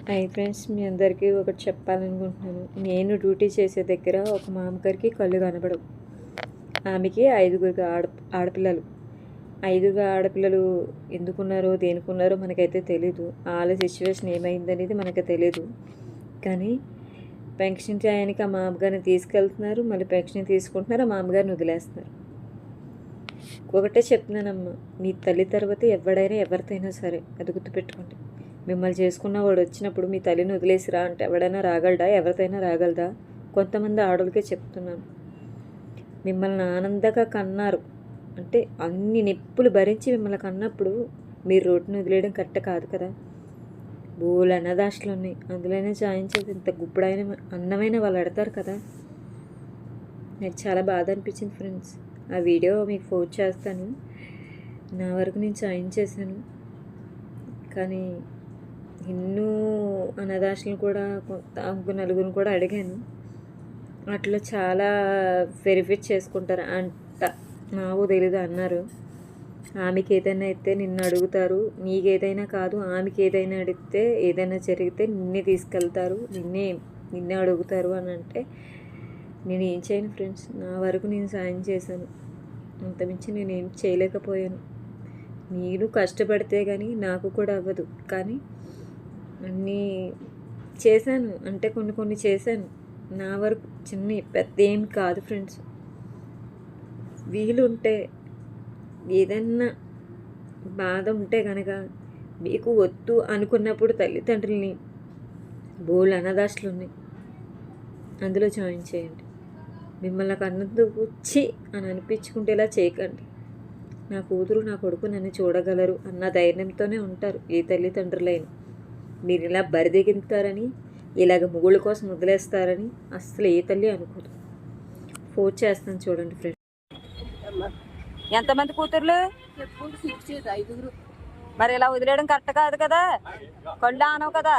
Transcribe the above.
Hi friends, మీ అందరికీ ఒకటి చెప్పాలనుకుంటున్నాను. నేను డ్యూటీ చేసే దగ్గర ఒక మామగారికి కళ్ళు కనపడవు. ఆమెకి ఆడపిల్లలు. ఐదుగురు ఆడపిల్లలు ఎందుకున్నారో దేనికున్నారో మనకైతే తెలీదు. వాళ్ళ సిచ్యువేషన్ ఏమైందనేది మనకు తెలీదు. కానీ పెన్షన్ టయానికి ఆ మామగారిని తీసుకెళ్తున్నారు, మళ్ళీ పెన్షన్ తీసుకుంటున్నారు, ఆ మామగారిని వదిలేస్తున్నారు. ఒకటే చెప్తున్నానమ్మా, మీ తల్లి తర్వాత ఎవరితైనా సరే అది గుర్తుపెట్టుకోండి. మిమ్మల్ని చేసుకున్న వాడు వచ్చినప్పుడు మీ తల్లిని వదిలేసిరా అంటే ఎవడైనా రాగలడా? ఎవరితైనా రాగలదా? కొంతమంది ఆడోళ్ళకే చెప్తున్నాను. మిమ్మల్ని ఆనందంగా కన్నారు అంటే అన్ని నొప్పులు భరించి మిమ్మల్ని కన్నప్పుడు మీరు రోడ్డుని వదిలేయడం కరెక్ట్ కాదు కదా. బోలు అన్నదాశలు ఉన్నాయి, అందులోనే చాయించేది ఇంత గుప్పుడైన అన్నమైన వాళ్ళు అడతారు కదా. నాకు చాలా బాధ అనిపించింది ఫ్రెండ్స్. ఆ వీడియో మీకు పోస్ట్ చేస్తాను. నా వరకు నేను చాయించేసాను, కానీ ఎన్నో అనాథాశ్రమం కూడా నలుగురిని కూడా అడిగాను. అట్లా చాలా వెరిఫై చేసుకుంటారు అంట, నాకు తెలీదు అన్నారు. ఆమెకి ఏదైనా అయితే నిన్ను అడుగుతారు, నీకు ఏదైనా కాదు ఆమెకి ఏదైనా అడిగితే ఏదైనా జరిగితే నిన్నే తీసుకెళ్తారు, నిన్నే అడుగుతారు అని అంటే నేను ఏం చేయను ఫ్రెండ్స్. నా వరకు నేను సాయం చేశాను, అంతమించి నేను ఏం చేయలేకపోయాను. నేను కష్టపడితే కానీ నాకు కూడా అవ్వదు, కానీ అన్నీ చేశాను అంటే కొన్ని చేశాను. నా వరకు చిన్న పెద్ద ఏం కాదు ఫ్రెండ్స్. వీలుంటే ఏదన్నా బాధ ఉంటే కనుక మీకు వద్దు అనుకున్నప్పుడు తల్లిదండ్రులని బోల్ అనాథాశ్రమాలు ఉన్నాయి, అందులో జాయిన్ చేయండి. మిమ్మల్ని కన్నందుకు వచ్చి అని అనిపించుకుంటేలా చేయకండి. నా కూతురు నా కొడుకు నన్ను చూడగలరు అన్న ధైర్యంతోనే ఉంటారు ఏ తల్లిదండ్రులైనా. మీరు ఇలా బరిదెగింతారని, ఇలాగ మొగుళ్ళ కోసం వదిలేస్తారని అస్సలు ఏ తల్లి అనుకోదు. ఫోన్ చేస్తాను చూడండి ఫ్రెండ్. ఎంతమంది కూతుర్లు? మరి ఇలా వదిలేయడం కరెక్ట్ కాదు కదా. కళ్ళు ఆనవు కదా.